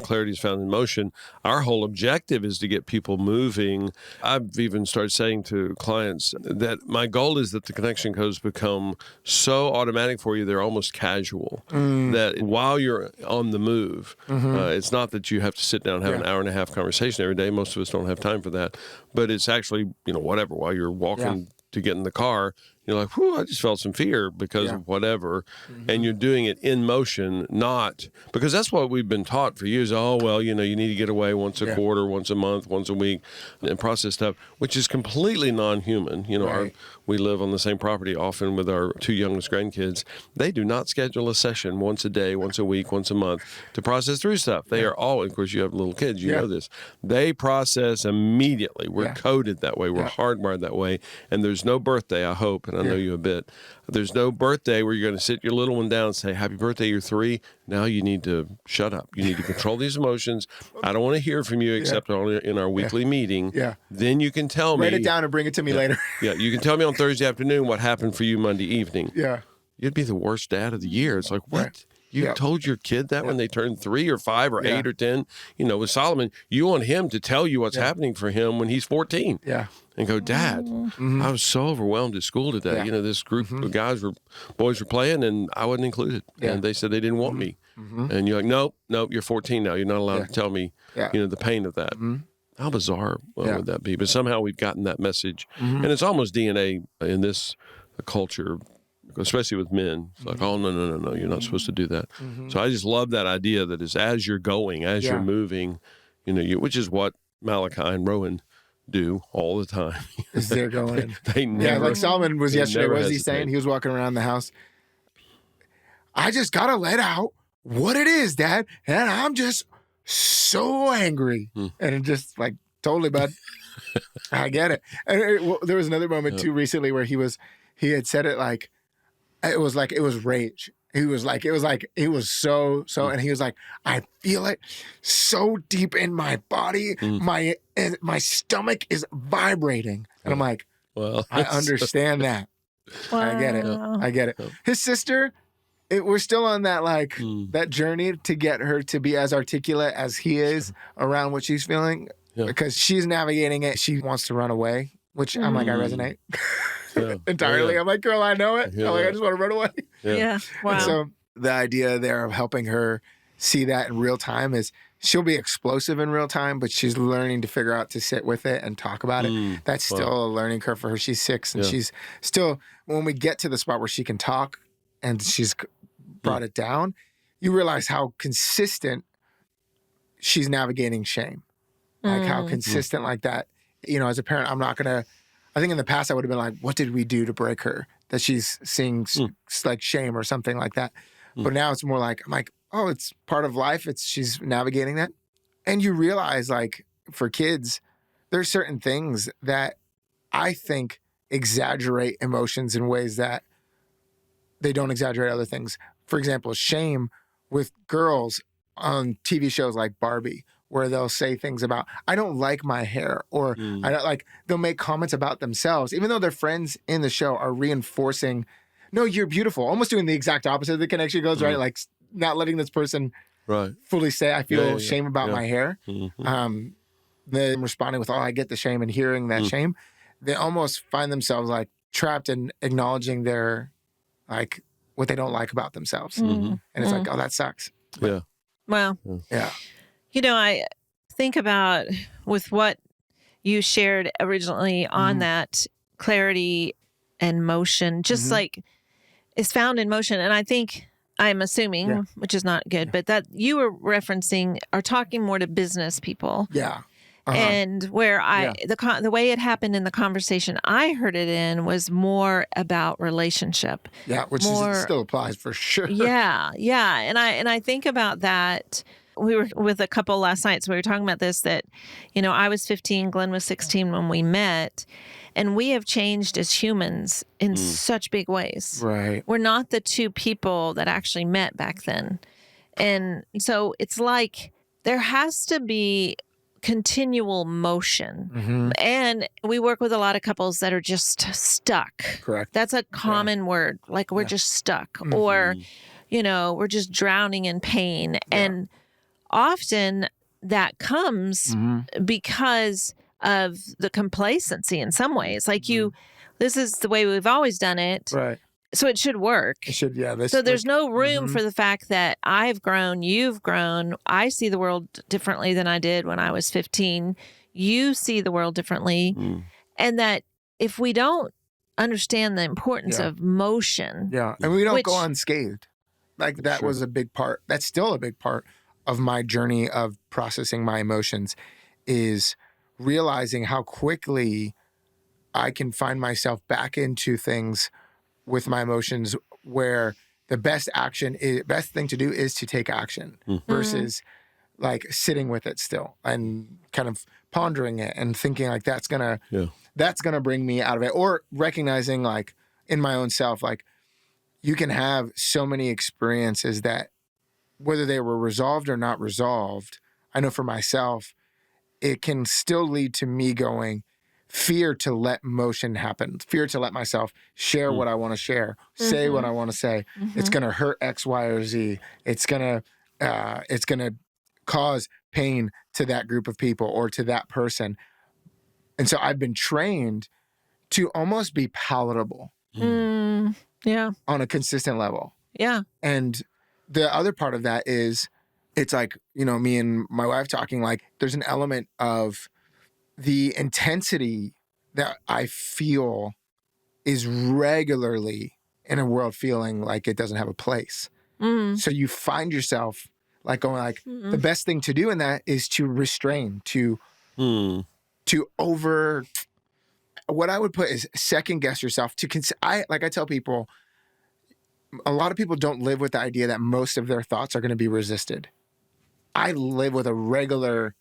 clarity is found in motion. Our whole objective is to get people moving. I've even started saying to clients that my goal is that the connection codes become so automatic for you, they're almost casual. That while you're on the move, it's not that you have to sit down and have an hour and a half conversation every day. Most of us don't have time for that. But it's actually, whatever, while you're walking to get in the car, you're like, whew, I just felt some fear because of whatever. And you're doing it in motion, not because that's what we've been taught for years. Oh, well, you need to get away once a quarter, once a month, once a week and process stuff, which is completely non-human. We live on the same property often with our two youngest grandkids. They do not schedule a session once a day, once a week, once a month to process through stuff. They are all, of course, you have little kids, you know this. They process immediately. We're coded that way. We're hardwired that way. And there's no birthday, I hope, and I know you a bit. There's no birthday where you're going to sit your little one down and say, happy birthday, you're 3. Now you need to shut up. You need to control these emotions. I don't want to hear from you except only in our weekly meeting. Then you can tell me. Write it down and bring it to me later. You can tell me on Thursday afternoon what happened for you Monday evening. Yeah. You'd be the worst dad of the year. It's like, what? You told your kid that when they turned 3 or 5 or 8 or 10? With Solomon, you want him to tell you what's happening for him when he's 14. Yeah. And go, Dad, I was so overwhelmed at school today. This group of boys were playing and I wasn't included. And they said they didn't want me. And you're like, nope, you're 14 now. You're not allowed to tell me, the pain of that. How bizarre would that be? But somehow we've gotten that message. And it's almost DNA in this culture, especially with men. It's like, oh, no, you're not supposed to do that. So I just love that idea that is as you're going, as you're moving, which is what Malachi and Rowan do all the time. As they're going. they never, like Solomon was yesterday. What was he saying? He was walking around the house. I just got to let out what it is, Dad. And I'm just so angry. And it just like, totally, bud. I get it. And there was another moment too recently where he had said it like it was rage. He was so, and he was like, I feel it so deep in my body. My stomach is vibrating. And I'm like, well, I understand that. Wow. I get it. His sister, we're still on that that journey to get her to be as articulate as he is around what she's feeling because she's navigating it. She wants to run away, which I'm like, I resonate. Entirely. I'm like, girl, I know it. I'm like, I just want to run away. Wow. And so the idea there of helping her see that in real time is she'll be explosive in real time, but she's learning to figure out to sit with it and talk about it. That's still a learning curve for her. She's 6 and she's still, when we get to the spot where she can talk and she's brought it down, you realize how consistent she's navigating shame. Like how consistent like that. As a parent, I'm not going to, I think in the past I would have been like, what did we do to break her? That she's seeing like shame or something like that. But now it's more like, I'm like, oh, it's part of life. She's navigating that. And you realize like for kids, there's certain things that I think exaggerate emotions in ways that they don't exaggerate other things. For example, shame with girls on TV shows like Barbie, where they'll say things about, I don't like my hair, or I don't like, they'll make comments about themselves, even though their friends in the show are reinforcing, no, you're beautiful, almost doing the exact opposite of the connection goes, right? Like not letting this person fully say, I feel shame about my hair. Then responding with, oh, I get the shame and hearing that shame. They almost find themselves like trapped in acknowledging their, like what they don't like about themselves. And it's like, oh, that sucks. Yeah. Well, yeah. I think about with what you shared originally on that clarity and motion, just like is found in motion. And I think I'm assuming, which is not good, but that you were referencing are talking more to business people. Yeah. And where the way it happened in the conversation I heard it in was more about relationship. Yeah, which still applies for sure. Yeah. And I think about that. We were with a couple last night, so we were talking about this, that, I was 15, Glenn was 16 when we met, and we have changed as humans in such big ways. Right. We're not the two people that actually met back then. And so it's like there has to be continual motion. And we work with a lot of couples that are just stuck. Correct. That's a common word. Like we're just stuck or, we're just drowning in pain. And often that comes because of the complacency in some ways. Like this is the way we've always done it. Right. So it should work. It should, yeah. So there's no room for the fact that I've grown, you've grown. I see the world differently than I did when I was 15. You see the world differently. And that if we don't understand the importance of motion. Yeah. And we don't go unscathed. Like that was a big part. That's still a big part of my journey of processing my emotions, is realizing how quickly I can find myself back into things with my emotions where the best thing to do is to take action versus like sitting with it still and kind of pondering it and thinking like that's gonna bring me out of it, or recognizing like in my own self, like you can have so many experiences that whether they were resolved or not resolved, I know for myself, it can still lead to me going, fear to let motion happen, fear to let myself share what I want to share, say what I want to say. It's going to hurt X, Y, or Z. It's going to cause pain to that group of people or to that person. And so I've been trained to almost be palatable on a consistent level. Yeah. And the other part of that is it's like, you know, me and my wife talking, like there's an element of the intensity that I feel is regularly in a world feeling like it doesn't have a place. So you find yourself like going like, the best thing to do in that is to restrain, to what I would put is second guess yourself. I tell people, a lot of people don't live with the idea that most of their thoughts are going to be resisted. I live with a regular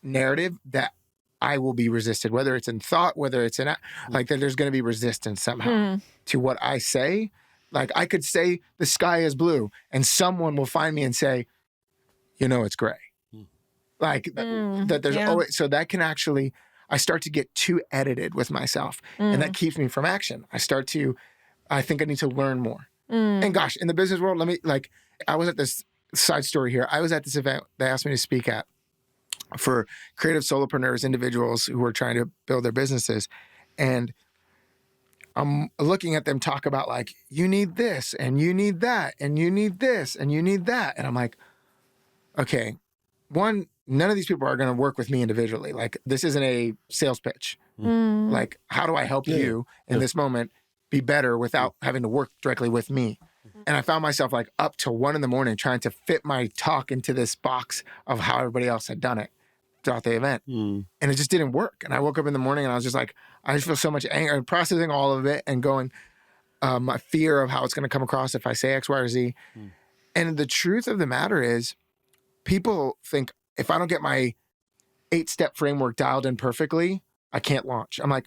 narrative that I will be resisted, whether it's in thought, whether it's in like that there's going to be resistance somehow to what I say. Like I could say the sky is blue and someone will find me and say, you know, it's gray. Like that there's always, so that can actually, I start to get too edited with myself and that keeps me from action. I think I need to learn more. And gosh, in the business world, I was at this side story here. I was at this event they asked me to speak at for creative solopreneurs, individuals who are trying to build their businesses. And I'm looking at them talk about like, you need this and you need that and you need this and you need that. And I'm like, okay, one, none of these people are going to work with me individually. Like this isn't a sales pitch. Like, how do I help you in this moment be better without having to work directly with me? And I found myself like up till 1 a.m. trying to fit my talk into this box of how everybody else had done it throughout the event. And it just didn't work. And I woke up in the morning and I was just like, I just feel so much anger, processing all of it and going, my fear of how it's going to come across if I say X, Y, or Z. And the truth of the matter is, people think if I don't get my 8-step framework dialed in perfectly, I can't launch. I'm like,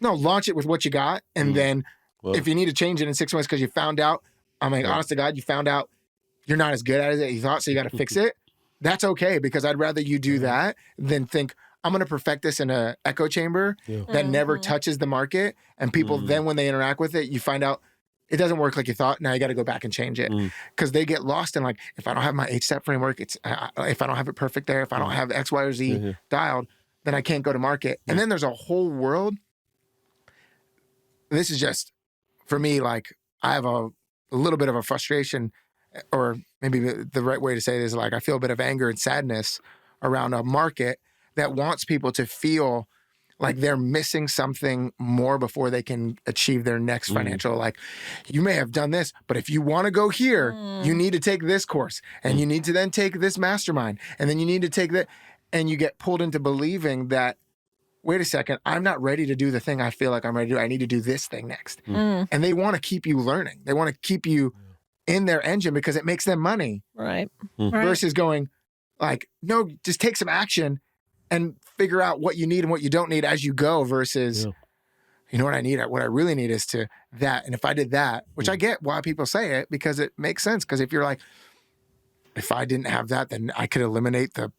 no, launch it with what you got. And then if you need to change it in 6 months because you found out, I'm like, honest to God, you found out you're not as good at it as you thought, so you got to fix it. That's okay, because I'd rather you do that than think, I'm going to perfect this in an echo chamber that never touches the market. And people then when they interact with it, you find out it doesn't work like you thought. Now you got to go back and change it because they get lost in like, if I don't have my 8-step framework, if I don't have it perfect there, if I don't have X, Y, or Z dialed, then I can't go to market. And then there's a whole world. This is just, for me, like I have a little bit of a frustration, or maybe the right way to say it is like I feel a bit of anger and sadness around a market that wants people to feel like they're missing something more before they can achieve their next financial, like you may have done this, but if you want to go here, you need to take this course and you need to then take this mastermind and then you need to take that. And you get pulled into believing that, wait a second, I'm not ready to do the thing I feel like I'm ready to do. I need to do this thing next. And they want to keep you learning. They want to keep you in their engine because it makes them money. Right. Versus going like, no, just take some action and figure out what you need and what you don't need as you go versus, you know what I need? What I really need is to that. And if I did that, which I get why people say it, because it makes sense. Because if you're like, if I didn't have that, then I could eliminate the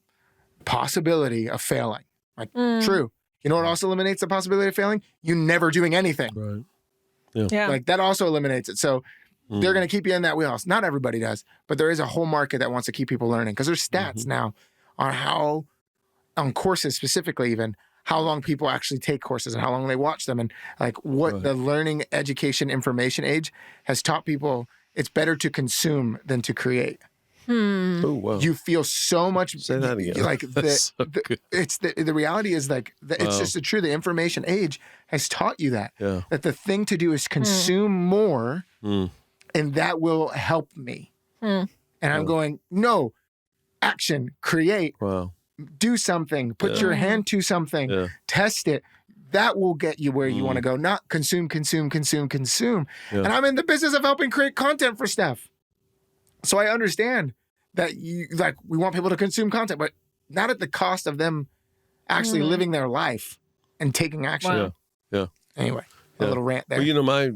possibility of failing. Like, true. You know what also eliminates the possibility of failing? You never doing anything. Right. Yeah. Like that also eliminates it. So they're going to keep you in that wheelhouse. Not everybody does, but there is a whole market that wants to keep people learning because there's stats now on courses specifically, even how long people actually take courses and how long they watch them, and like what the learning, education, information age has taught people. It's better to consume than to create. Oh, wow. You feel so much. Say that again. Like So good. it's the reality is like it's just the truth. The information age has taught you that that the thing to do is consume more, and that will help me. And I'm going, no, action, create, do something, put your hand to something, test it. That will get you where you want to go. Not consume. And I'm in the business of helping create content for stuff. So I understand that we want people to consume content, but not at the cost of them actually living their life and taking action. Wow. Yeah. Anyway, a little rant there.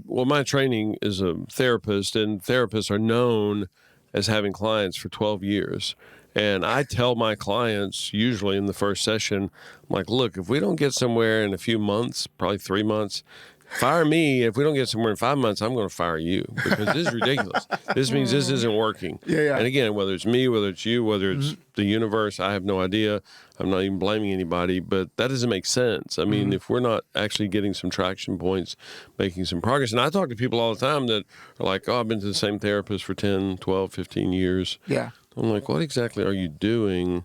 Well, my training is a therapist, and therapists are known as having clients for 12 years. And I tell my clients usually in the first session, I'm like, look, if we don't get somewhere in a few months, probably 3 months, fire me. If we don't get somewhere in 5 months, I'm going to fire you because this is ridiculous. This means this isn't working. Yeah. And again, whether it's me, whether it's you, whether it's the universe, I have no idea. I'm not even blaming anybody, but that doesn't make sense. I mean, if we're not actually getting some traction points, making some progress. And I talk to people all the time that are like, oh, I've been to the same therapist for 10, 12, 15 years. Yeah. I'm like, what exactly are you doing?